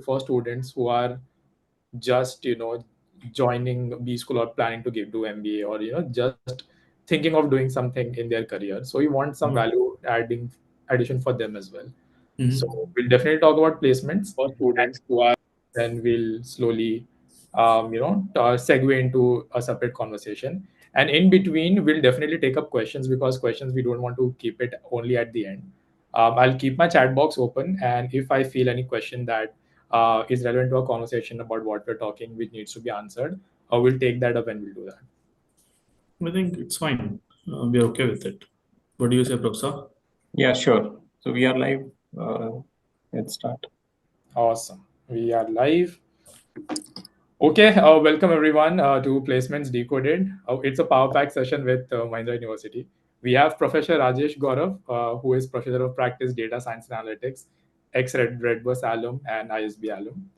for students who are just joining B school or planning to do MBA, or just thinking of doing something in their career. So we want some value adding addition for them as well. So we'll definitely talk about placements, for and students who are then we'll slowly segue into a separate conversation. And in between, we'll definitely take up questions, because questions, we don't want to keep it only at the end. I'll keep my chat box open, and if I feel any question that is relevant to a conversation about what we're talking, which needs to be answered, we'll take that up and we'll do that. I think it's fine. We're okay with it. What do you say, Prof? Yeah, sure. So we are live. Let's start. Awesome. We are live. Okay, welcome everyone to Placements Decoded. It's a power pack session with Mahindra University. We have Professor Rajesh Gaurav, who is Professor of Practice Data Science and Analytics, Ex-Redbus Alum and ISB Alum.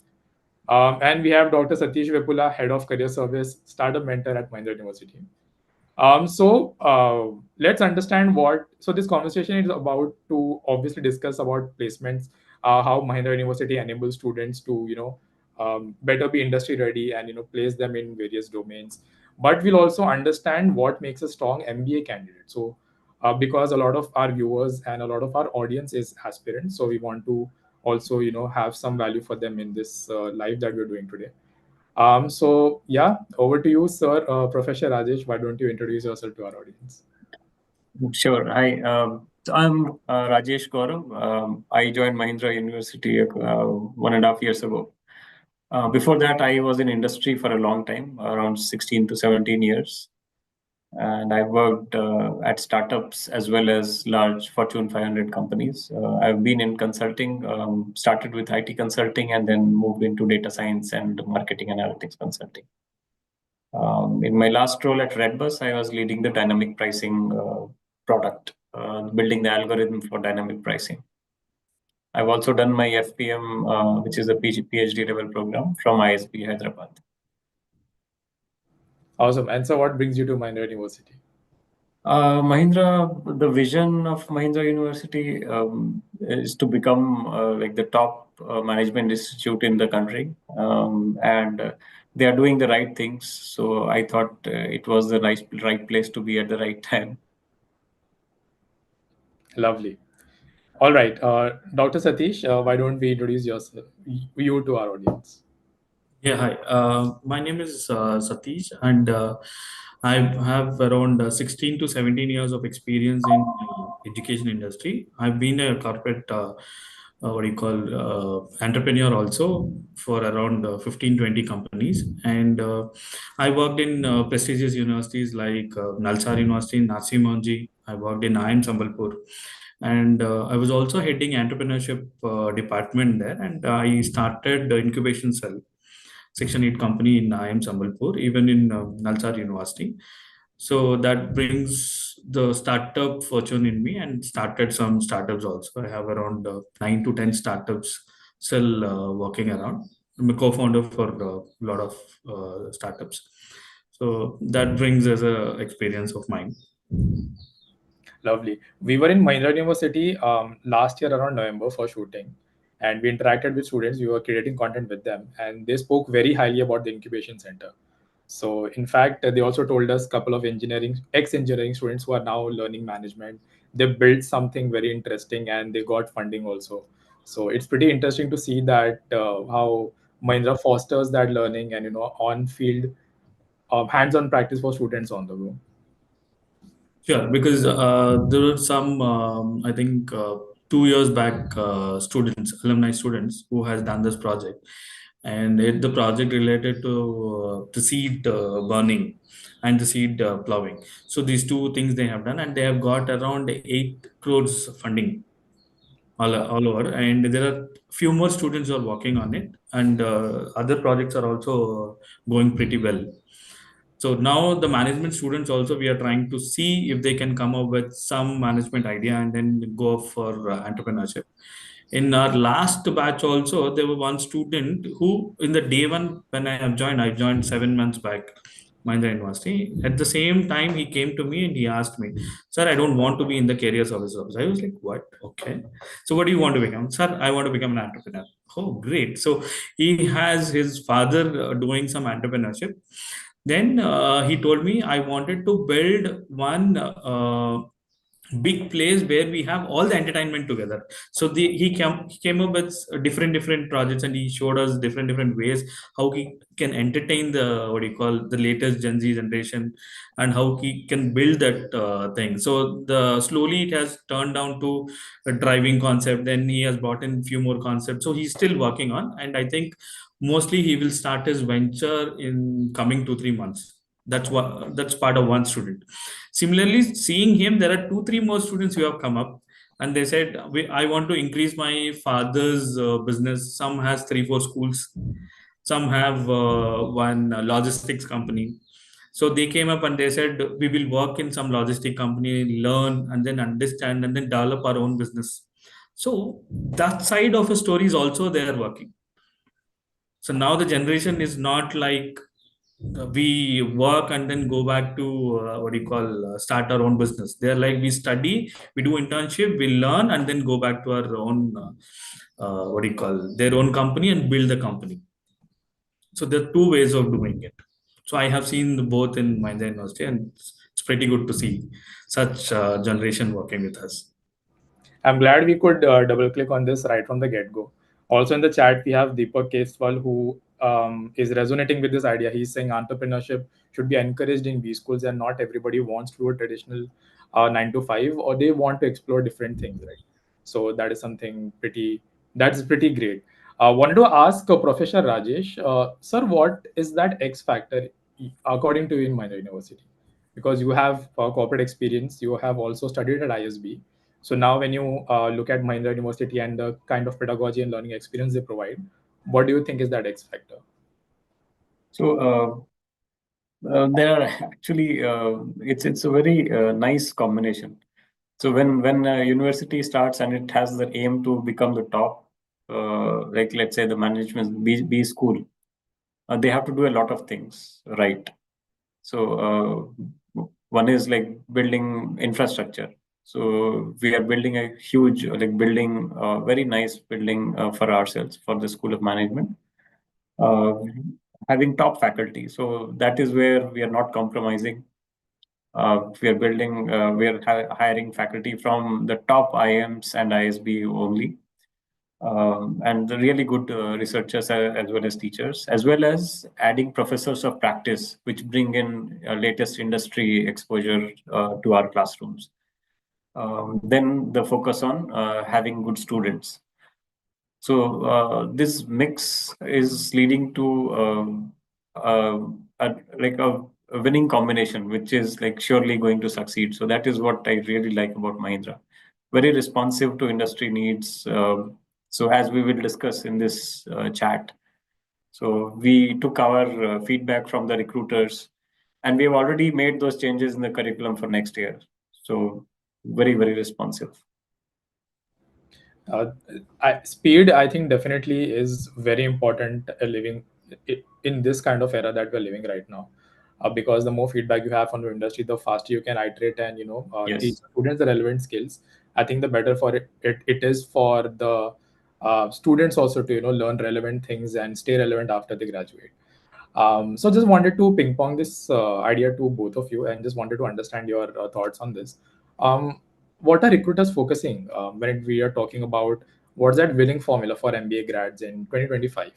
And we have Dr. Sathish Velpula, Head of Career Service, Startup Mentor at Mahindra University. Let's understand so this conversation is about to obviously discuss about placements, how Mahindra University enables students to, better be industry ready and, place them in various domains. But we'll also understand what makes a strong MBA candidate. So, because a lot of our viewers and a lot of our audience is aspirants, so we want to also, have some value for them in this live that we're doing today. So yeah, over to you, sir. Professor Rajesh, why don't you introduce yourself to our audience? Sure. Hi, I'm Rajesh Gaurav. I joined Mahindra University 1.5 years ago. Before that, I was in industry for a long time, around 16 to 17 years. And I worked at startups as well as large Fortune 500 companies. I've been in consulting, started with IT consulting, and then moved into data science and marketing analytics consulting. In my last role at Redbus, I was leading the dynamic pricing product, building the algorithm for dynamic pricing. I've also done my FPM, which is a PhD level program from ISB Hyderabad. Awesome. And so what brings you to Mahindra University? Mahindra, the vision of Mahindra University is to become like the top management institute in the country. And they are doing the right things. So I thought it was the right place to be at the right time. Lovely. All right. Dr. Sathish, why don't we introduce you to our audience? Yeah, hi. My name is Sathish, and I have around 16 to 17 years of experience in education industry. I've been a corporate, entrepreneur also for around 15, 20 companies. And I worked in prestigious universities like Nalsar University, Narsee Monji. I worked in IIM Sambalpur. And I was also heading entrepreneurship department there. And I started the incubation cell Section 8 company in IIM Sambalpur, even in Nalsar University. So that brings the startup fortune in me, and started some startups also. I have around 9 to 10 startups still working around. I'm a co-founder for a lot of startups. So that brings as a experience of mine. Lovely. We were in Mahindra University last year around November for shooting, and we interacted with students. We were creating content with them, and they spoke very highly about the incubation center. So, in fact, they also told us a couple of ex-engineering students who are now learning management. They built something very interesting, and they got funding also. So it's pretty interesting to see that how Mahindra fosters that learning and on-field, hands-on practice for students on the go. Sure, because there were some, I think, 2 years back, alumni students, who has done this project, and the project related to the seed burning and the seed plowing. So these two things they have done, and they have got around 8 crores funding all over, and there are few more students who are working on it, and other projects are also going pretty well. So now the management students also, we are trying to see if they can come up with some management idea and then go for entrepreneurship. In our last batch also, there was one student who, in the day one when I joined 7 months back, Mahindra University. At the same time, he came to me and he asked me, "Sir, I don't want to be in the career service office." I was like, "What? Okay. So what do you want to become?" "Sir, I want to become an entrepreneur." Oh, great. So he has his father doing some entrepreneurship. Then he told me I wanted to build one big place where we have all the entertainment together. So he came up with different projects, and he showed us different ways how he can entertain the, what do you call, the latest Gen Z generation, and how he can build that thing. So the slowly it has turned down to a driving concept. Then he has brought in few more concepts. So he's still working on, and I think mostly he will start his venture in coming 2 3 months. That's part of one student. Similarly, seeing him, there are 2 3 more students who have come up, and they said, I want to increase my father's business. Some has 3 4 schools, some have one logistics company. So they came up and they said, we will work in some logistic company, learn and then understand and then develop our own business. So that side of a story is also there working. So now the generation is not like we work and then go back to what do you call, start our own business. They're like, we study, we do internship, we learn, and then go back to our own what do you call, their own company and build the company. So there are two ways of doing it. So I have seen both in Mahindra University, and it's pretty good to see such generation working with us. I'm glad we could double click on this right from the get go. Also in the chat, we have Deepak Keswal who is resonating with this idea. He's saying entrepreneurship should be encouraged in B schools, and not everybody wants to do a traditional 9 to 5, or they want to explore different things, right? So that is something that's pretty great. Wanted to ask Professor Rajesh, sir, what is that X factor according to you in Mahindra University? Because you have corporate experience, you have also studied at ISB. So now, when you look at Mahindra University and the kind of pedagogy and learning experience they provide, what do you think is that X factor? So there are actually it's a very nice combination. So when a university starts and it has the aim to become the top, like let's say the management B school, they have to do a lot of things right. So one is like building infrastructure. So we are building a huge, like building a very nice building for ourselves for the School of Management, uh, having top faculty. So that is where we are not compromising. We are building, we are hiring faculty from the top IMs and ISB only, and the really good researchers as well as teachers, as well as adding professors of practice, which bring in latest industry exposure to our classrooms. Then the focus on having good students. So this mix is leading to like a winning combination, which is like surely going to succeed. So that is what I really like about Mahindra. Very responsive to industry needs. So as we will discuss in this chat, so we took our feedback from the recruiters, and we have already made those changes in the curriculum for next year. So very responsive. Uh, Speed, I think, definitely is very important living in this kind of era that we're living right now. Because the more feedback you have from the industry, the faster you can iterate and teach Yes. students the relevant skills. I think the better for it is for the students also to learn relevant things and stay relevant after they graduate. So just wanted to ping pong this idea to both of you, and just wanted to understand your thoughts on this. Um, what are recruiters focusing when we are talking about what's that winning formula for MBA grads in 2025?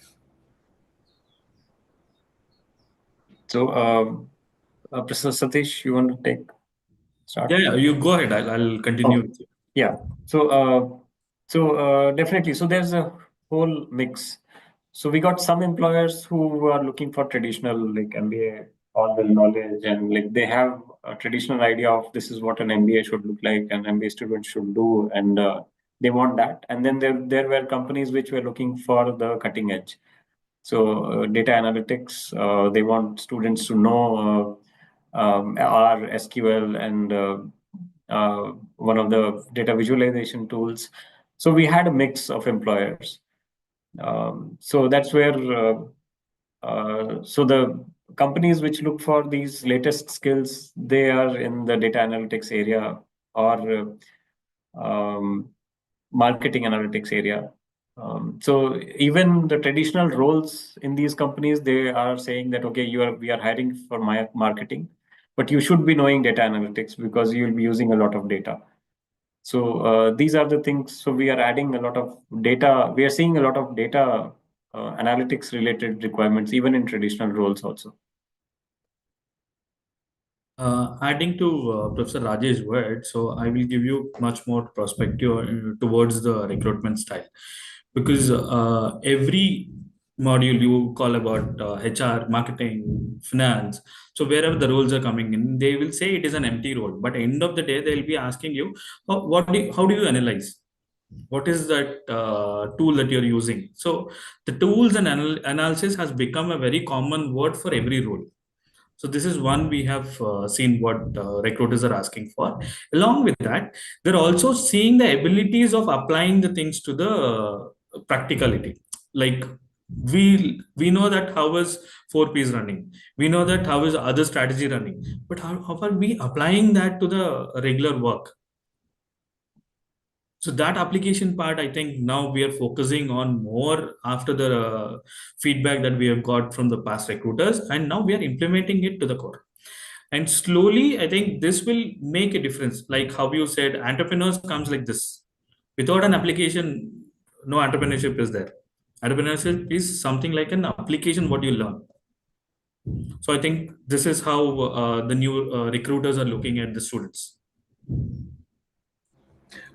So Professor Satish, you want to take start? Yeah, you go ahead. I'll continue Oh, with you. yeah. Definitely. So there's a whole mix. So we got some employers who are looking for traditional like MBA, all the knowledge, and like they have a traditional idea of this is what an MBA should look like, and MBA student should do, and they want that. And then there were companies which were looking for the cutting edge. So data analytics, they want students to know R, SQL, and one of the data visualization tools. So we had a mix of employers. So that's where so the companies which look for these latest skills, they are in the data analytics area or marketing analytics area. So even the traditional roles in these companies, they are saying that, okay, we are hiring for my marketing, but you should be knowing data analytics because you'll be using a lot of data. So these are the things. So we are adding a lot of data. We are seeing a lot of data analytics related requirements, even in traditional roles also. Adding to Professor Rajesh's word, so I will give you much more perspective towards the recruitment style, because every module you call about HR, marketing, finance, so wherever the roles are coming in, they will say it is an empty role. But end of the day, they will be asking you, how do you analyze? What is that tool that you're using? So the tools and analysis has become a very common word for every role. So this is one we have seen what recruiters are asking for. Along with that, they're also seeing the abilities of applying the things to the practicality. Like we know that how is 4Ps running. We know that how is other strategy running. But how are we applying that to the regular work? So that application part, I think now we are focusing on more after the feedback that we have got from the past recruiters, and now we are implementing it to the core. And slowly, I think this will make a difference. Like how you said, entrepreneurs comes like this. Without an application, no entrepreneurship is there. Entrepreneurship is something like an application what you learn. So I think this is how the new recruiters are looking at the students.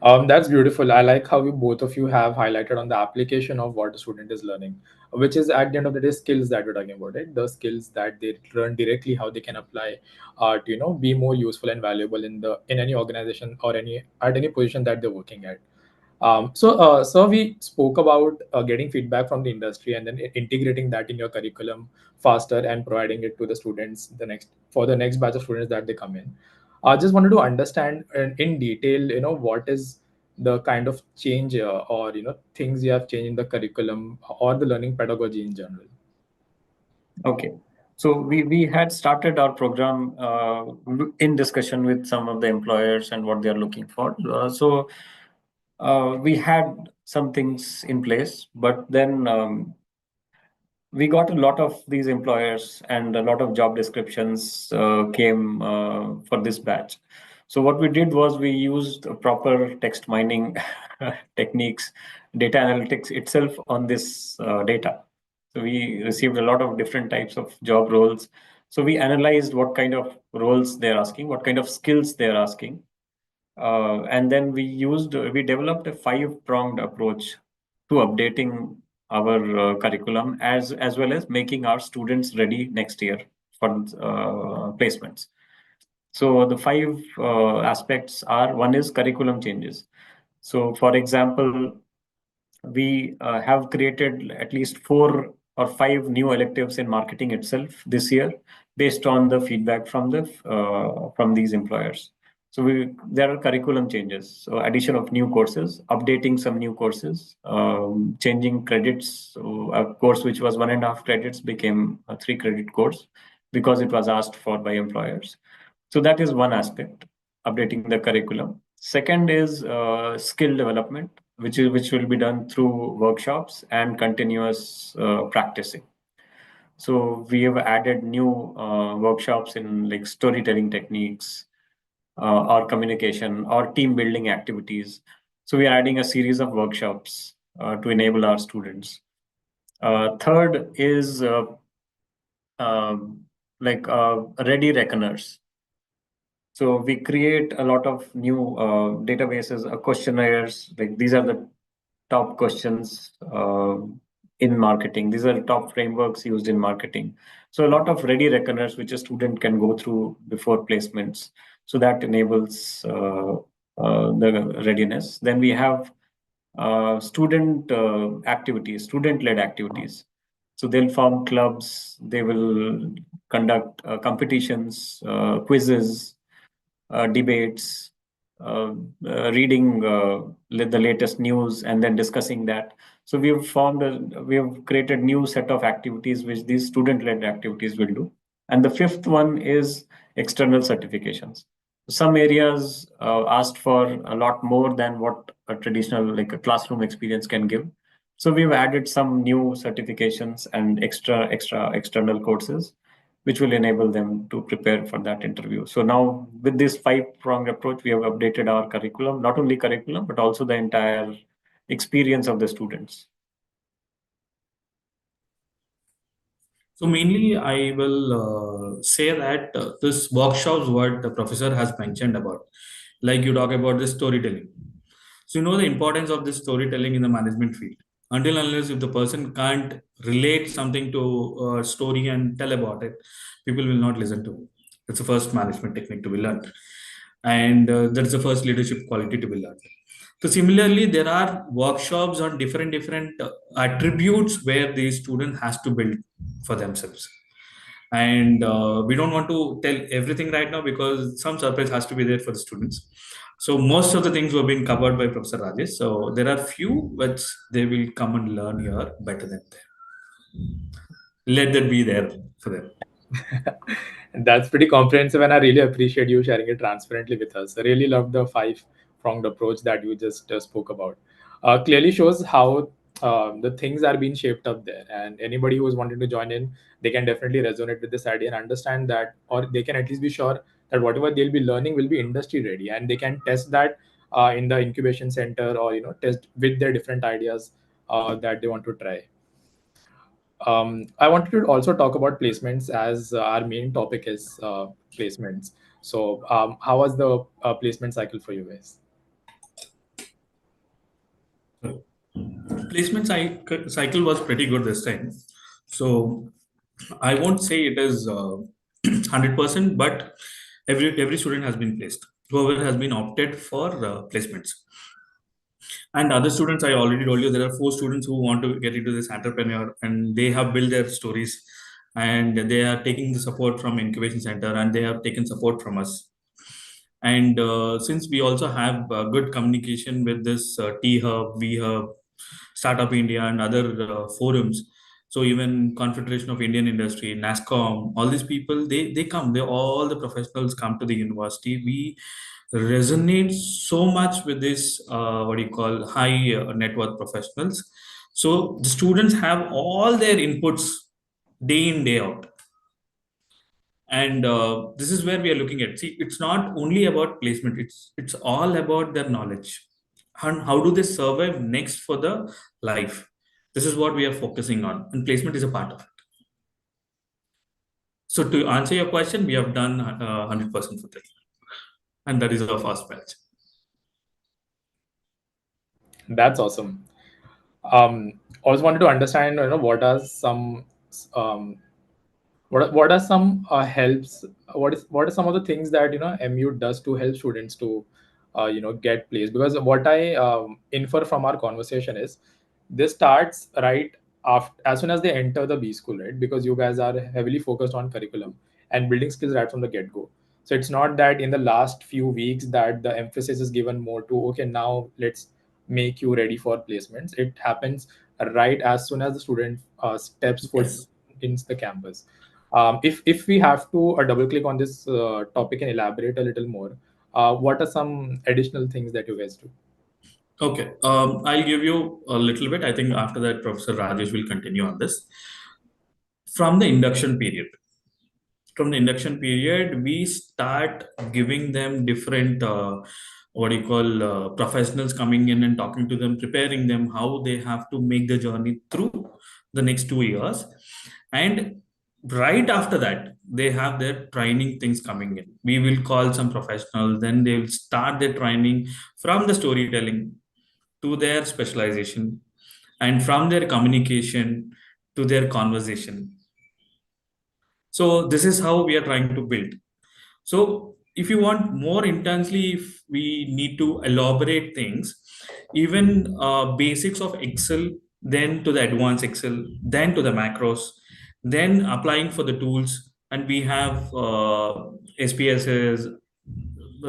That's beautiful. I like how you both of you have highlighted on the application of what the student is learning, which is at the end of the day skills that we're talking about, right? The skills that they learn directly, how they can apply to be more useful and valuable in any organization or any position that they're working at. So we spoke about getting feedback from the industry and then integrating that in your curriculum faster and providing it to the students the next batch of students that they come in. I just wanted to understand in detail, what is the kind of change or things you have changed in the curriculum or the learning pedagogy in general. Okay. So we had started our program in discussion with some of the employers and what they are looking for. So we had some things in place, but then we got a lot of these employers and a lot of job descriptions came for this batch. So what we did was we used proper text mining techniques, data analytics itself on this data. So we received a lot of different types of job roles. So we analyzed what kind of roles they're asking, what kind of skills they're asking, and then we developed a 5-pronged approach to updating our curriculum as well as making our students ready next year for placements. So the 5 aspects are: one is curriculum changes. So for example, we have created at least 4 or 5 new electives in marketing itself this year based on the feedback from these employers. So there are curriculum changes, so addition of new courses, updating some new courses, changing credits. So a course which was 1.5 credits became a 3-credit course because it was asked for by employers. So that is one aspect, updating the curriculum. Second is skill development, which will be done through workshops and continuous practicing. So we have added new workshops in like storytelling techniques, or communication, or team building activities. So we are adding a series of workshops to enable our students. Third is ready reckoners. So we create a lot of new databases, questionnaires. Like these are the top questions in marketing. These are the top frameworks used in marketing. So a lot of ready reckoners which a student can go through before placements. So that enables the readiness. Then we have student activities, student-led activities. So they'll form clubs. They will conduct competitions, quizzes, debates, reading the latest news, and then discussing that. So we have created new set of activities which these student-led activities will do. And the fifth one is external certifications. Some areas asked for a lot more than what a traditional like a classroom experience can give. So we've added some new certifications and external courses, which will enable them to prepare for that interview. So now with this 5-pronged approach, we have updated our curriculum, not only curriculum, but also the entire experience of the students. So mainly, I will say that this workshops, what the professor has mentioned about, like you talk about the storytelling. So you know the importance of this storytelling in the management field. Until unless if the person can't relate something to a story and tell about it, people will not listen to it. That's the first management technique to be learned, and that's the first leadership quality to be learned. So similarly, there are workshops on different attributes where the student has to build for themselves. And we don't want to tell everything right now because some surprise has to be there for the students. So most of the things were being covered by Professor Rajesh. So there are few which they will come and learn here better than them. Let that be there for them. That's pretty comprehensive, and I really appreciate you sharing it transparently with us. I really love the five-pronged approach that you just spoke about. Clearly shows how the things are being shaped up there, and anybody who is wanting to join in, they can definitely resonate with this idea and understand that, or they can at least be sure that whatever they'll be learning will be industry ready, and they can test that in the incubation center, or test with their different ideas that they want to try. I wanted to also talk about placements, as our main topic is placements. So, how was the placement cycle for you guys? Placement cycle was pretty good this time. So I won't say it is 100%, but every student has been placed. Whoever has been opted for placements. And other students, I already told you, there are 4 students who want to get into this entrepreneur, and they have built their stories, and they are taking the support from incubation center, and they have taken support from us. And since we also have good communication with this T Hub, V Hub, Startup India, and other forums, so even Confederation of Indian Industry, NASCOM, all these people, they come. They all the professionals come to the university. We resonate so much with this what do you call high net worth professionals. So the students have all their inputs day in day out, and this is where we are looking at. See, it's not only about placement, it's all about their knowledge and how do they survive next for the life. This is what we are focusing on, and placement is a part of it. So to answer your question, we have done 100% for this, and that is our first batch. That's awesome. Also wanted to understand, what are some um, what are some helps, what are some of the things that MU does to help students to get placed? Because what I infer from our conversation is this starts right after, as soon as they enter the B school, right? Because you guys are heavily focused on curriculum and building skills right from the get go. So it's not that in the last few weeks that the emphasis is given more to, okay, now let's make you ready for placements. It happens right as soon as the student steps foot Yes. into the campus. If we have to double click on this topic and elaborate a little more, what are some additional things that you guys do? Okay, I'll give you a little bit. I think after that, Professor Rajesh will continue on this. From the induction period, we start giving them different, what do you call, professionals coming in and talking to them, preparing them how they have to make the journey through the next 2 years. And right after that, they have their training things coming in. We will call some professionals, then they will start their training from the storytelling to their specialization, and from their communication to their conversation. So this is how we are trying to build. So if you want more intensely, if we need to elaborate things, even basics of Excel, then to the advanced Excel, then to the macros, then applying for the tools, and we have SPSS,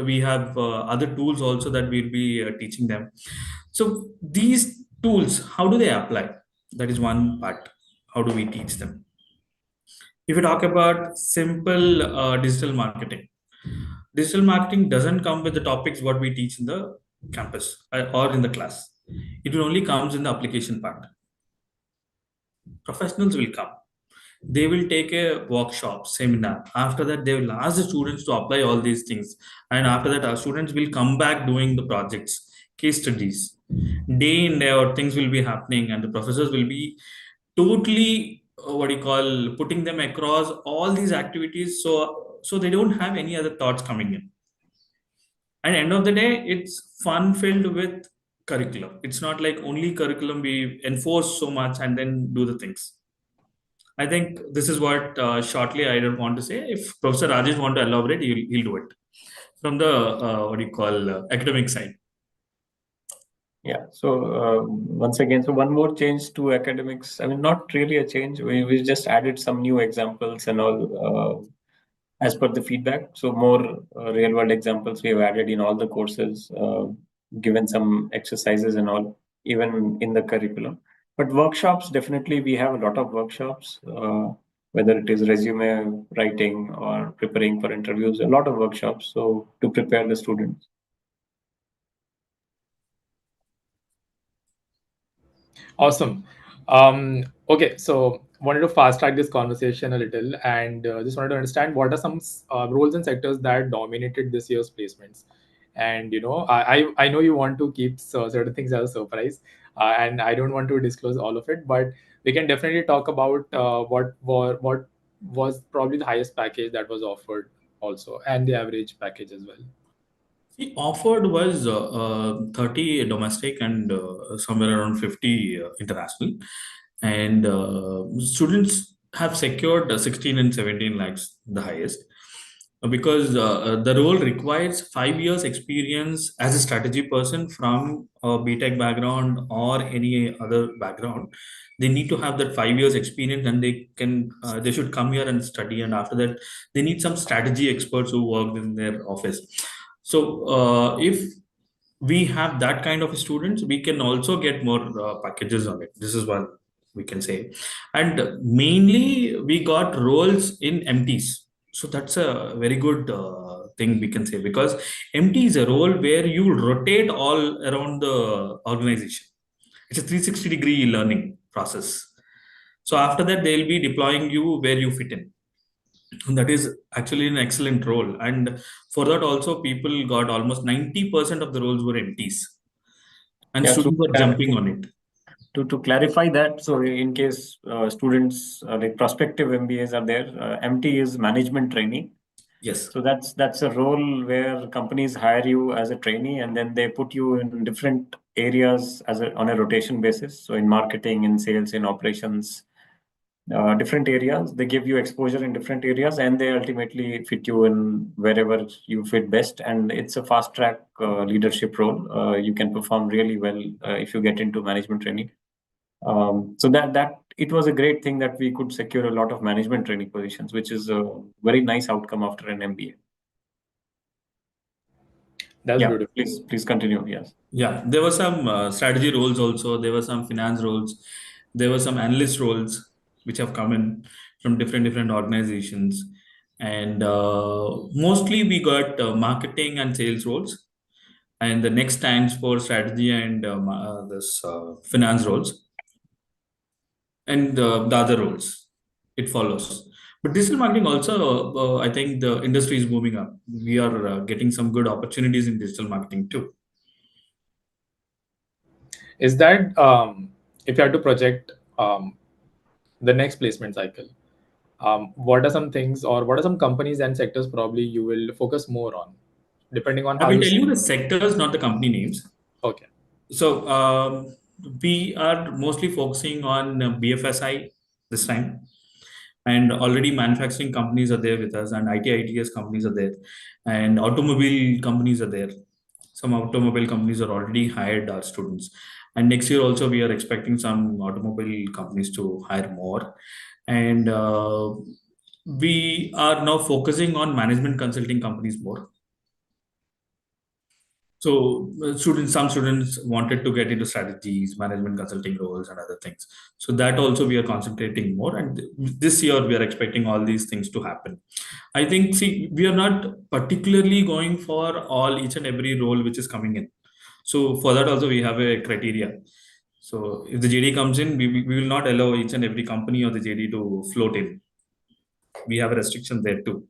we have other tools also that we'll be teaching them. So these tools, how do they apply? That is one part. How do we teach them? If you talk about simple digital marketing doesn't come with the topics what we teach in the campus or in the class. It will only comes in the application part. professionals will come. They will take a workshop, seminar. After that, they will ask the students to apply all these things. And after that, our students will come back doing the projects, case studies. Day in, day out, things will be happening, and the professors will be totally, what do you call, putting them across all these activities, so they don't have any other thoughts coming in. And end of the day, it's fun filled with curriculum. It's not like only curriculum we enforce so much and then do the things. I think this is what shortly I don't want to say. If Professor Rajesh want to elaborate, he'll do it from the what do you call academic side. Yeah. So once again, so one more change to academics. I mean, not really a change. We just added some new examples and all as per the feedback. So more real world examples we have added in all the courses, given some exercises and all, even in the curriculum. But workshops, definitely, we have a lot of workshops. Whether it is resume writing or preparing for interviews, a lot of workshops. So to prepare the students. Awesome. Okay, so wanted to fast track this conversation a little, and just wanted to understand what are some roles and sectors that dominated this year's placements. And I know you want to keep certain things as a surprise, and I don't want to disclose all of it, but we can definitely talk about what was probably the highest package that was offered also, and the average package as well. He offered was 30 domestic and somewhere around 50 international. And students have secured 16 and 17 lakhs, the highest, because the role requires 5 years experience as a strategy person from a BTech background or any other background. They need to have that 5 years experience, and they should come here and study. And after that, they need some strategy experts who worked in their office. So if we have that kind of students, we can also get more packages on it. This is what we can say. And mainly we got roles in MTs. So that's a very good thing we can say, because MT is a role where you rotate all around the organization. It's a 360-degree learning process. So after that, they'll be deploying you where you fit in. That is actually an excellent role. And for that also, people got almost 90% of the roles were MTs, and Yeah. So students were jumping on it. to clarify that, so in case students like prospective MBAs are there, MT is management trainee. Yes. So that's a role where companies hire you as a trainee, and then they put you in different areas on a rotation basis. So in marketing, in sales, in operations, different areas. They give you exposure in different areas, and they ultimately fit you in wherever you fit best. And it's a fast track leadership role. You can perform really well if you get into management training. So that it was a great thing that we could secure a lot of management training positions, which is a very nice outcome after an MBA. That's Yeah, beautiful. please continue. Yes. Yeah, there were some strategy roles also. There were some finance roles. There were some analyst roles which have come in from different organizations, and mostly we got marketing and sales roles, and the next stands for strategy and this finance roles, and the other roles it follows. But digital marketing also, I think the industry is moving up. We are getting some good opportunities in digital marketing too. Is that if you had to project the next placement cycle, what are some things or what are some companies and sectors probably you will focus more on, depending on I how will you tell see? you the sectors, not the company names. Okay. So we are mostly focusing on BFSI this time, and already manufacturing companies are there with us, and IT/ITES companies are there, and automobile companies are there. Some automobile companies are already hired our students, and next year also we are expecting some automobile companies to hire more, and we are now focusing on management consulting companies more. So some students wanted to get into strategies, management consulting roles, and other things. So that also we are concentrating more, and this year we are expecting all these things to happen. I think, see, we are not particularly going for all each and every role which is coming in. So for that also we have a criteria. So if the JD comes in, we will not allow each and every company or the JD to float in. We have a restriction there too.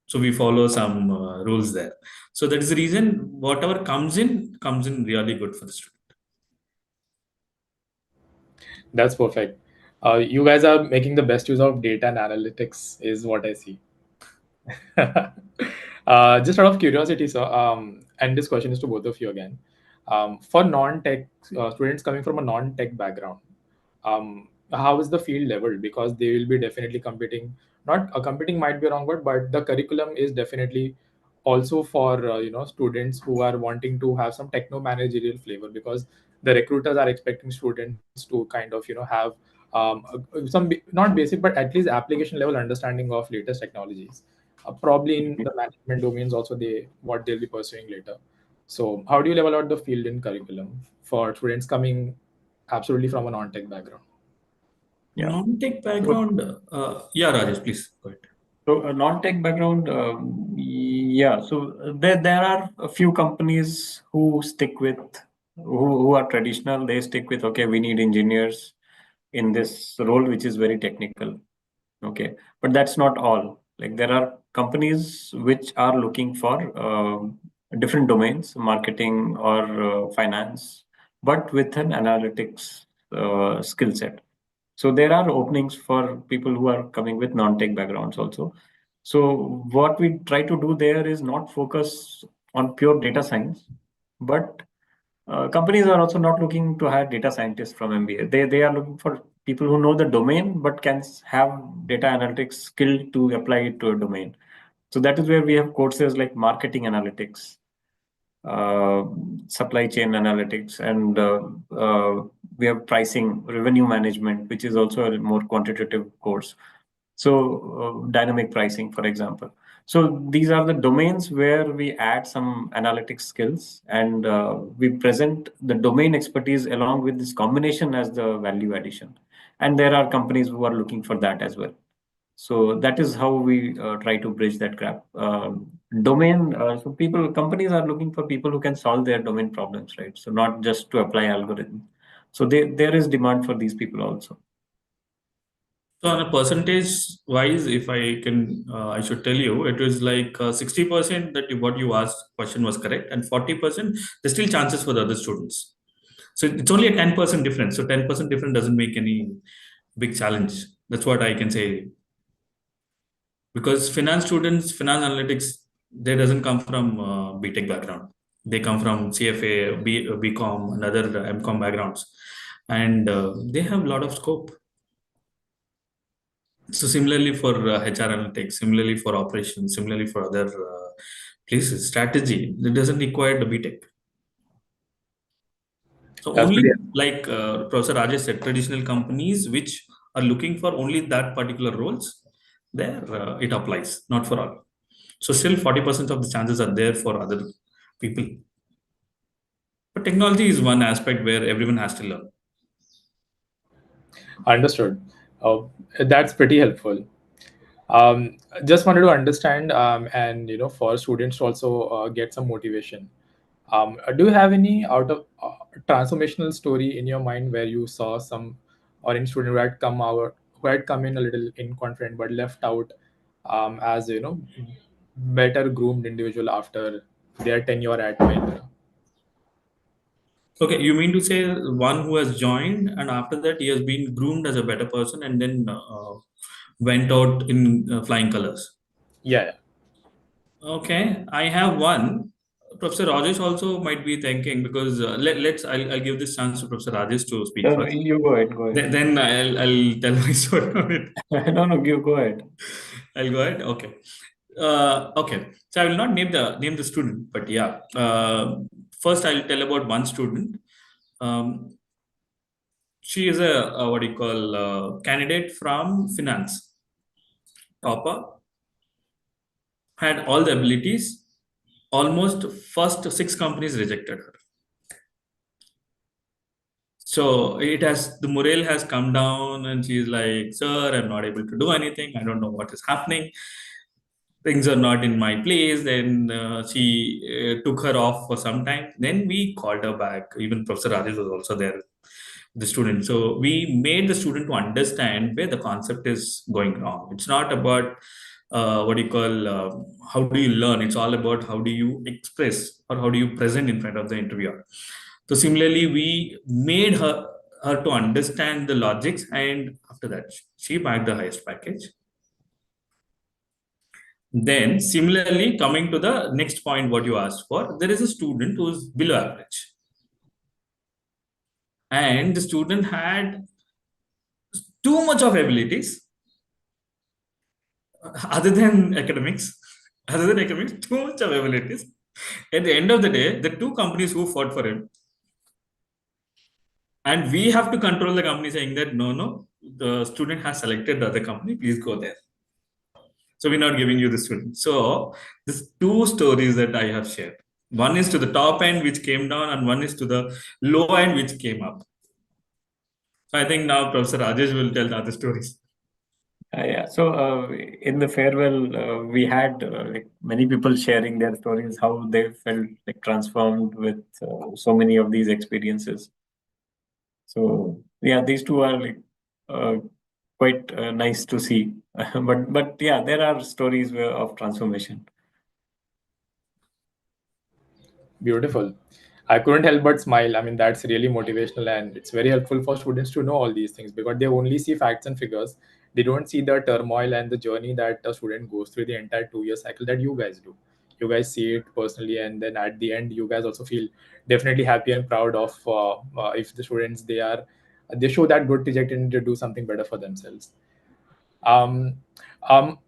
So we follow some rules there. So that is the reason whatever comes in really good for the student. That's perfect. You guys are making the best use of data and analytics, is what I see. Just out of curiosity, sir, and this question is to both of you again. For non-tech students coming from a non-tech background, how is the field leveled? Because they will be definitely competing. Not competing might be a wrong word, but the curriculum is definitely also for students who are wanting to have some techno managerial flavor, because the recruiters are expecting students to kind of have not basic but at least application level understanding of latest technologies, probably in the management domains also, they what they'll be pursuing later. So how do you level out the field in curriculum for students coming absolutely from a non-tech background? Yeah. Non-tech background, yeah, Rajesh, please go ahead. So a non-tech background, yeah. So there are a few companies who stick with who are traditional. They stick with, okay, we need engineers in this role, which is very technical. Okay, but that's not all. Like there are companies which are looking for different domains, marketing or finance, but with an analytics skill set. So there are openings for people who are coming with non-tech backgrounds also. So what we try to do there is not focus on pure data science, but companies are also not looking to hire data scientists from MBA. They are looking for people who know the domain but can have data analytics skill to apply it to a domain. So that is where we have courses like marketing analytics, uh, supply chain analytics, and we have pricing, revenue management, which is also a more quantitative course. So dynamic pricing, for example. So these are the domains where we add some analytics skills, and we present the domain expertise along with this combination as the value addition. And there are companies who are looking for that as well. So that is how we try to bridge that gap. Domain. So companies are looking for people who can solve their domain problems, right? So not just to apply algorithm. So there is demand for these people also. So on a percentage wise, if I can, I should tell you, it was like 60% that what you asked question was correct, and 40% there's still chances for the other students. So it's only a 10% difference. So 10% difference doesn't make any big challenge. That's what I can say. Because finance students, finance analytics, they doesn't come from BTech background. They come from CFA, BCom, and other MCom backgrounds, and they have a lot of scope. So similarly for HR analytics, similarly for operations, similarly for other places, strategy, it doesn't require the BTech. So That's only pretty. like Professor Rajesh said, traditional companies which are looking for only that particular roles, there it applies, not for all. So still 40% of the chances are there for other people. But technology is one aspect where everyone has to learn. Understood. That's pretty helpful. Just wanted to understand, and for students to also get some motivation. Do you have any out of transformational story in your mind where you saw some or any student who had come in a little inconfident but left out as better groomed individual after their tenure at Mahindra? Okay, you mean to say one who has joined and after that he has been groomed as a better person and then went out in flying colors? Yeah. Okay, I have one. Professor Rajesh also might be thinking because I'll give this chance to Professor Rajesh to speak No, first. you go ahead. Go ahead. Then I'll tell my story on it. No, you go ahead. I'll go ahead. Okay. Okay. So I will not name the student, but yeah. First, I'll tell about one student. Um, she is a what do you call candidate from finance, topper, had all the abilities. Almost first six companies rejected her. So the morale has come down, and she's like, "Sir, I'm not able to do anything. I don't know what is happening. Things are not in my place." Then she took her off for some time. Then we called her back. Even Professor Rajesh was also there the student. So we made the student to understand where the concept is going wrong. It's not about what do you call how do you learn. It's all about how do you express or how do you present in front of the interviewer. So similarly, we made her to understand the logics, and after that, she bagged the highest package. Then, similarly, coming to the next point, what you asked for, there is a student who is below average, and the student had too much of abilities other than academics, too much of abilities. At the end of the day, the two companies who fought for him, and we have to control the company saying that no, the student has selected the other company, please go there. So we're not giving you the student. So these two stories that I have shared. One is to the top end, which came down, and one is to the low end, which came up. So I think now Professor Rajesh will tell the other stories. Yeah. So in the farewell, we had like many people sharing their stories, how they felt like transformed with so many of these experiences. So yeah, these two are like quite nice to see. But yeah, there are stories of transformation. Beautiful. I couldn't help but smile. I mean, that's really motivational, and it's very helpful for students to know all these things because they only see facts and figures. They don't see the turmoil and the journey that a student goes through the entire 2 year cycle that you guys do. You guys see it personally, and then at the end, you guys also feel definitely happy and proud of if the students they show that good trajectory and to do something better for themselves. Um, um,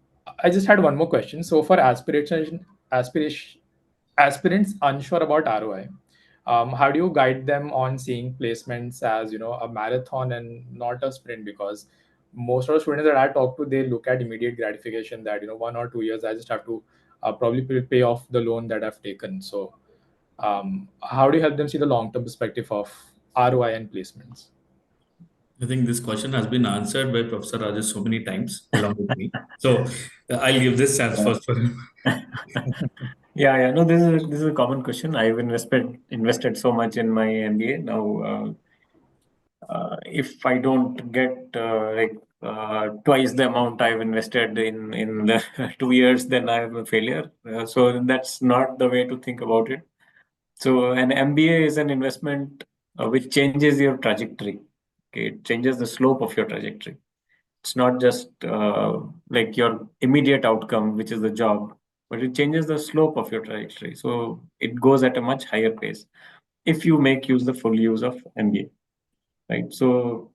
I just had one more question. So for aspiration, aspirants unsure about ROI, how do you guide them on seeing placements as a marathon and not a sprint? Because most of the students that I talk to, they look at immediate gratification that 1 or 2 years I just have to probably pay off the loan that I've taken. So how do you help them see the long term perspective of ROI and placements? I think this question has been answered by Professor Rajesh so many times along with me. So I'll give this chance first for him. Yeah. No, this is a common question. I've invested so much in my MBA now. If I don't get twice the amount I've invested in the 2 years, then I'm a failure. So that's not the way to think about it. So an MBA is an investment which changes your trajectory. Okay, it changes the slope of your trajectory. It's not just like your immediate outcome, which is the job, but it changes the slope of your trajectory. So it goes at a much higher pace if you make use the full use of MBA, right? So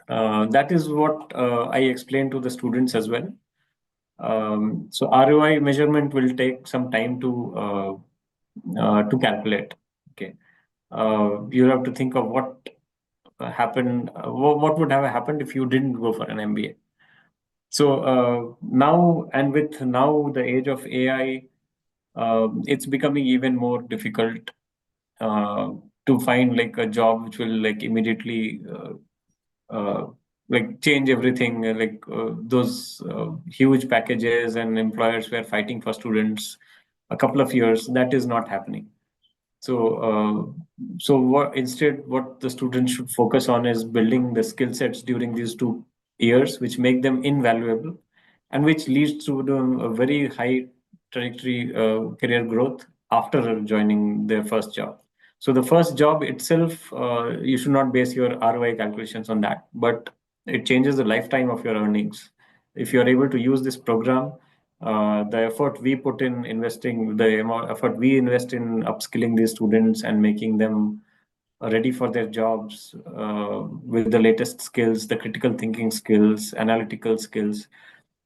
that is what I explain to the students as well. So ROI measurement will take some time to calculate. Okay, you have to think of what happened. What would have happened if you didn't go for an MBA? So now, and with now the age of AI, it's becoming even more difficult uh, to find like a job which will like immediately like change everything. Those huge packages and employers were fighting for students a couple of years. That is not happening. So instead, what the students should focus on is building the skill sets during these 2 years, which make them invaluable, and which leads to a very high trajectory career growth after joining their first job. So the first job itself, you should not base your ROI calculations on that, but it changes the lifetime of your earnings. If you are able to use this program, the effort we put in investing, the amount effort we invest in upskilling these students and making them ready for their jobs with the latest skills, the critical thinking skills, analytical skills.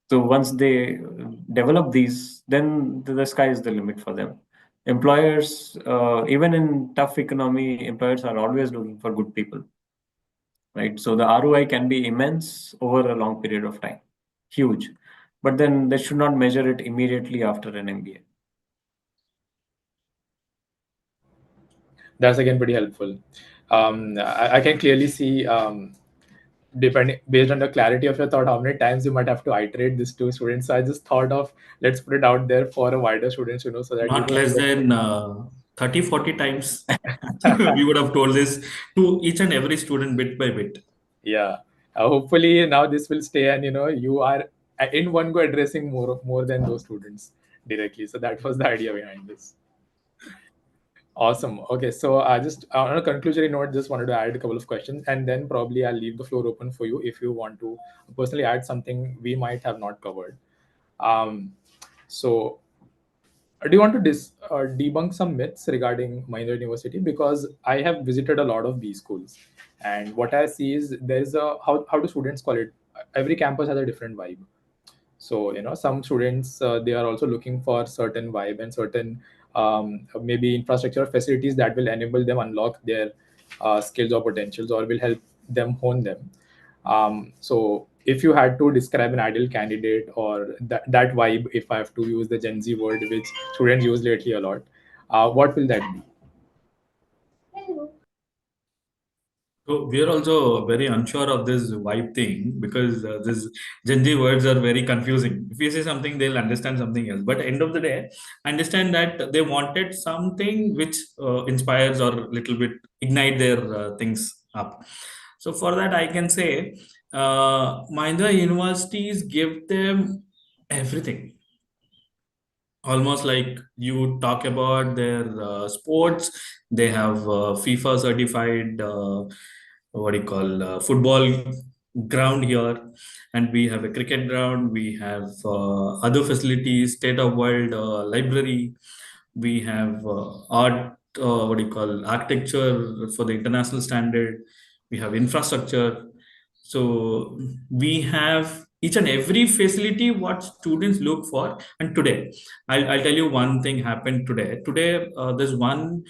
So once they develop these, then the sky is the limit for them. Employers, even in tough economy, employers are always looking for good people, right? So the ROI can be immense over a long period of time, huge, but then they should not measure it immediately after an MBA. That's again pretty helpful. I can clearly see, depending based on the clarity of your thought, how many times you might have to iterate this to students. So I just thought of let's put it out there for a wider students, so that Not less than 30, 40 times we would have told this to each and every student bit by bit. Yeah. Hopefully now this will stay, and you are in one go addressing more than those students directly. So that was the idea behind this. Awesome. Okay, so I just on a conclusory note, just wanted to add a couple of questions, and then probably I'll leave the floor open for you if you want to personally add something we might have not covered. Um, so, do you want to debunk some myths regarding Mahindra University? Because I have visited a lot of these schools, and what I see is there is a how do students call it? Every campus has a different vibe. So some students they are also looking for certain vibe and certain maybe infrastructure facilities that will enable them unlock their skills or potentials, or will help them hone them. So if you had to describe an ideal candidate, or that vibe, if I have to use the Gen Z word which students use lately a lot, what will that be? So we are also very unsure of this vibe thing because this Gen Z words are very confusing. If you say something, they'll understand something else. But end of the day, understand that they wanted something which inspires or little bit ignite their things up. So for that, I can say Mahindra universities give them everything. Almost like you talk about their sports, they have FIFA certified what do you call football ground here, and we have a cricket ground, we have other facilities, state of world library, we have art, what do you call architecture for the international standard, we have infrastructure. So we have each and every facility what students look for. And today I'll tell you one thing happened today. There's one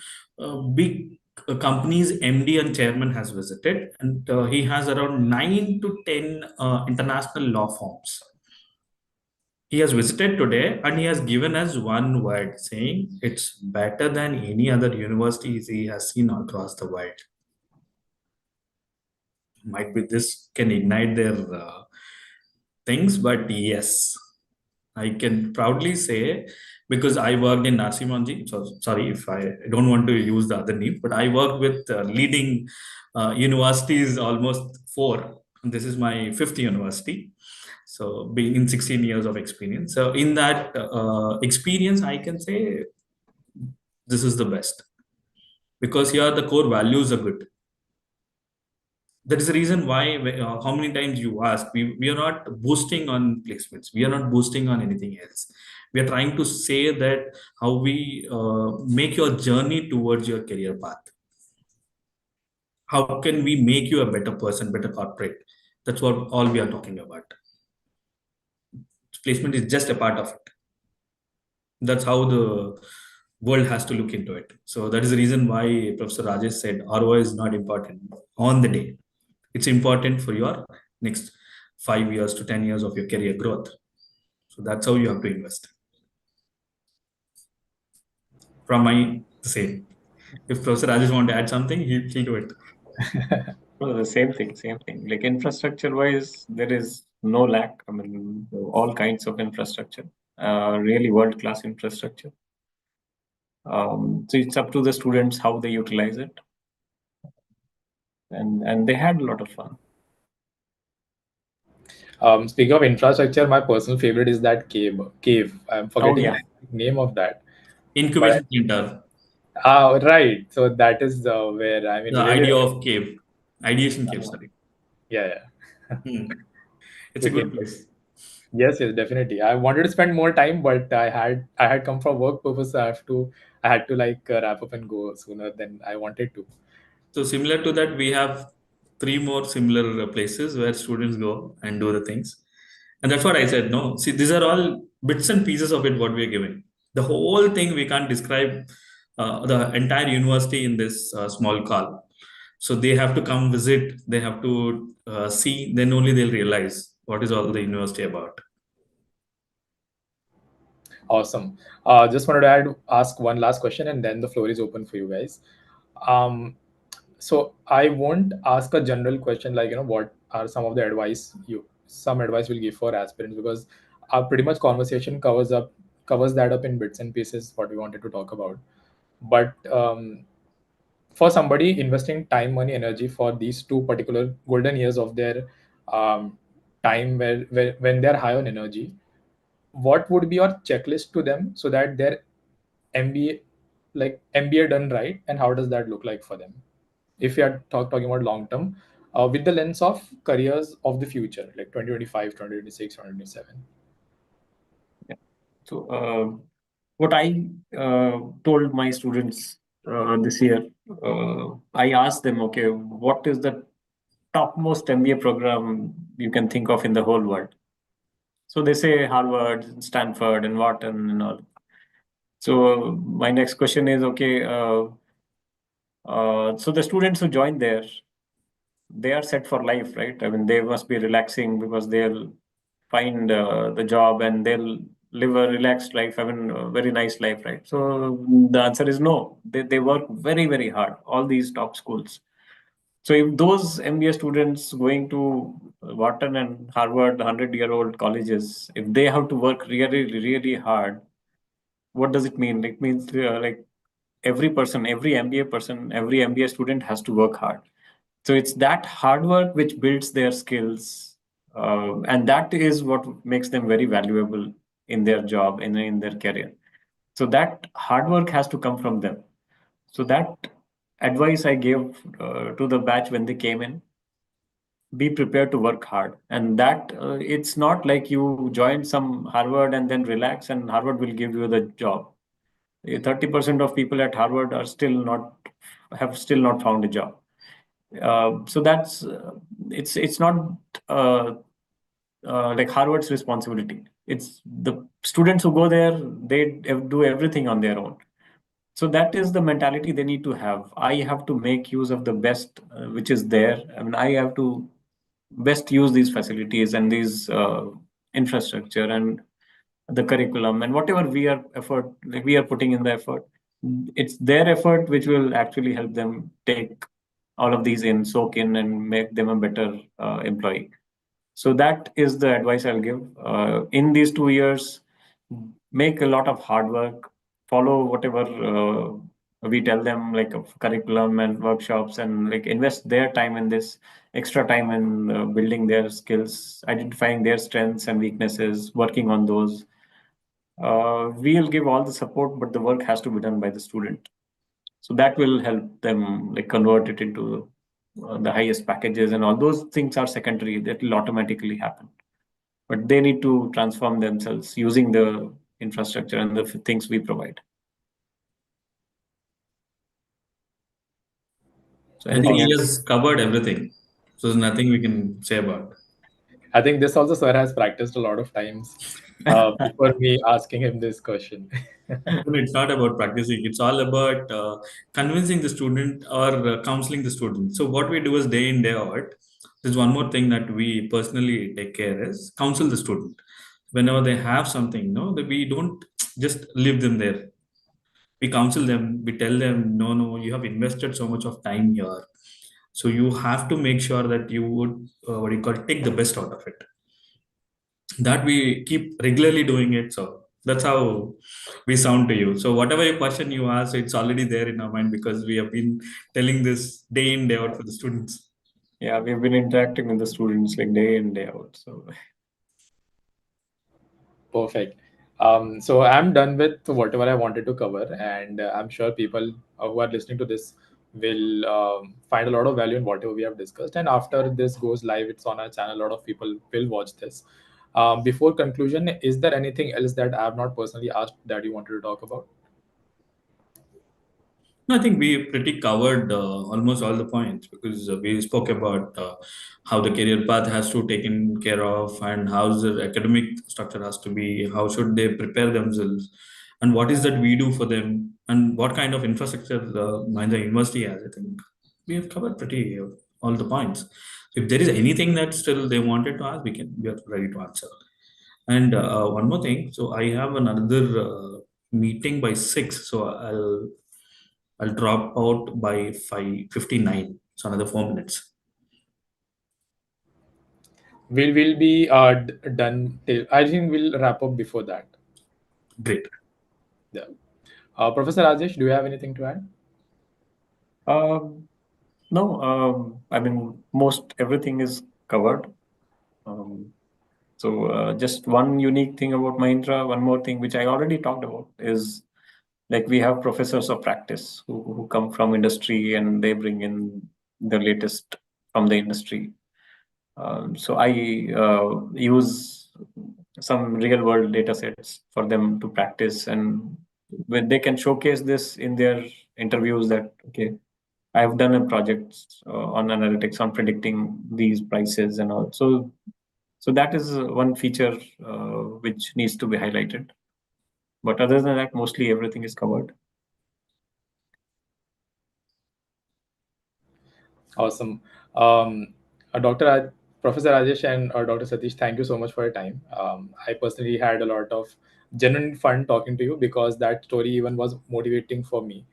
big company's MD and chairman has visited, and he has around 9 to 10 international law firms. He has visited today and he has given us one word saying it's better than any other universities he has seen across the world. Might be this can ignite their things, but yes, I can proudly say because I worked in Narsimanji. So sorry if I don't want to use the other name, but I worked with leading universities, almost four. This is my fifth university. So being in 16 years of experience. So in that experience, I can say this is the best because here the core values are good. That is the reason why how many times you ask, we are not boosting on placements, we are not boosting on anything else. We are trying to say that how we make your journey towards your career path, how can we make you a better person, better corporate. That's what all we are talking about. Placement is just a part of it. That's how the world has to look into it. So that is the reason why Professor Rajesh said ROI is not important on the day. It's important for your next 5 years to 10 years of your career growth. So that's how you have to invest. From my the same. If Professor Rajesh want to add something, he'll do it. Well, the same thing, same thing. Like infrastructure wise, there is no lack. I mean, all kinds of infrastructure, really world class infrastructure. So it's up to the students how they utilize it, and they had a lot of fun. Speaking of infrastructure, my personal favorite is that cave. I'm forgetting yeah. the name of that. But Incubation center, right. So that is where I mean the really. idea of cave, ideation cave, sorry. Yeah, yeah. Hmm. It's a Okay. good place. Yes, yes, definitely. I wanted to spend more time, but I had come for work purpose. So I had to like wrap up and go sooner than I wanted to. So similar to that, we have three more similar places where students go and do the things. And that's what I said. No, see, these are all bits and pieces of it, what we are giving. The whole thing, we can't describe the entire university in this small call. So they have to come visit, they have to see, then only they'll realize what is all the university about. Awesome. Just wanted to ask one last question, and then the floor is open for you guys. Um, so I won't ask a general question like what are some advice you'll give for aspirants, because our pretty much conversation covers that up in bits and pieces what we wanted to talk about. But for somebody investing time, money, energy for these two particular golden years of their time, where when they're high on energy, what would be your checklist to them so that their MBA, like MBA done right, and how does that look like for them? If you are talking about long term, with the lens of careers of the future, like 2025, 2026, 2027. Yeah. So, what I told my students this year, I asked them, okay, what is the topmost MBA program you can think of in the whole world? So they say Harvard, Stanford, and Wharton, and all. So my next question is, okay, so the students who join there, they are set for life, right? I mean, they must be relaxing because they'll find the job and they'll live a relaxed life, I mean, a very nice life, right? So the answer is no. They work very, very hard, all these top schools. So if those MBA students going to Wharton and Harvard, 100-year-old colleges, if they have to work really, really hard, what does it mean? It means like every person, every MBA person, every MBA student has to work hard. So it's that hard work which builds their skills, and that is what makes them very valuable in their job and in their career. So that hard work has to come from them. So that advice I gave to the batch when they came in: be prepared to work hard, and that it's not like you join some Harvard and then relax, and Harvard will give you the job. 30% of people at Harvard are still not have still not found a job. So that's it's not uh, like Harvard's responsibility. It's the students who go there. They do everything on their own. So that is the mentality they need to have. I have to make use of the best which is there. I mean, I have to best use these facilities and these infrastructure and the curriculum and whatever we are effort like we are putting in the effort. It's their effort which will actually help them take all of these in, soak in, and make them a better employee. So that is the advice I'll give. In these 2 years, make a lot of hard work, follow whatever we tell them, like of curriculum and workshops, and like invest their time in this, extra time in building their skills, identifying their strengths and weaknesses, working on those. We'll give all the support, but the work has to be done by the student. So that will help them like convert it into the highest packages, and all those things are secondary. That will automatically happen, but they need to transform themselves using the infrastructure and the things we provide. So I think anything he else? has covered everything. So there's nothing we can say about. I think this also sir has practiced a lot of times before me asking him this question. No, it's not about practicing. It's all about convincing the student or counseling the student. So what we do is day in day out. There's one more thing that we personally take care is counsel the student. Whenever they have something, no, that we don't just leave them there. We counsel them. We tell them, no, no, you have invested so much of time here. So you have to make sure that you would what do you call take the best out of it. That we keep regularly doing it. So that's how we sound to you. So whatever your question you ask, it's already there in our mind because we have been telling this day in day out for the students. Yeah, we've been interacting with the students like day in day out. So Perfect. So I'm done with whatever I wanted to cover, and I'm sure people who are listening to this will find a lot of value in whatever we have discussed. And after this goes live, it's on our channel. A lot of people will watch this. Before conclusion, is there anything else that I have not personally asked that you wanted to talk about? No, I think we pretty covered almost all the points because we spoke about how the career path has to taken care of and how the academic structure has to be, how should they prepare themselves, and what is that we do for them, and what kind of infrastructure the Mahindra University has. I think we have covered pretty all the points. If there is anything that still they wanted to ask, we are ready to answer. And one more thing, so I have another meeting by 6, so I'll drop out by 5:59. So another 4 minutes. We'll be done till I think we'll wrap up before that. Great. Yeah. Professor Rajesh, do you have anything to add? Um, no, I mean, most everything is covered. Um, just one unique thing about Mahindra, one more thing which I already talked about is like we have professors of practice who come from industry and they bring in the latest from the industry. So I use some real world data sets for them to practice, and when they can showcase this in their interviews that okay, I've done a project on analytics on predicting these prices and all. So that is one feature which needs to be highlighted. But other than that, mostly everything is covered. Awesome. Professor Rajesh and Dr. Satish, thank you so much for your time. I personally had a lot of genuine fun talking to you because that story even was motivating for me.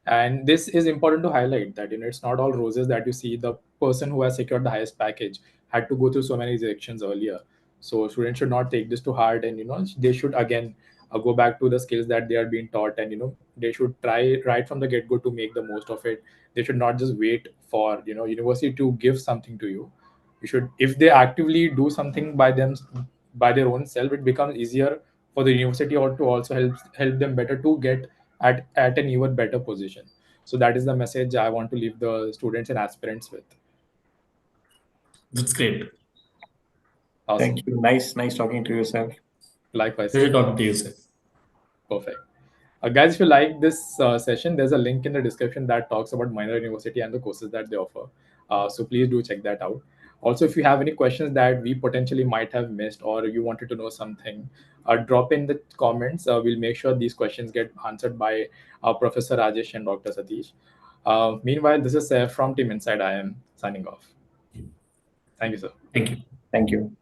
And this is important to highlight that it's not all roses that you see. The person who has secured the highest package had to go through so many rejections earlier. So students should not take this to heart, and they should again go back to the skills that they are being taught, and they should try right from the get go to make the most of it. They should not just wait for university to give something to you. You should, if they actively do something by their own self, it becomes easier for the university or to also help them better to get at an even better position. So that is the message I want to leave the students and aspirants with. That's great. Awesome. Thank you. Nice talking to you, sir. Likewise, sir. Pleasure talking to you, sir. Perfect. Guys, if you like this session, there's a link in the description that talks about Mahindra University and the courses that they offer. So please do check that out. Also, if you have any questions that we potentially might have missed or you wanted to know something, drop in the comments. We'll make sure these questions get answered by Professor Rajesh and Dr. Satish. Meanwhile, this is from Team Inside. I am signing off. Thank you, sir. Thank you. Thank you.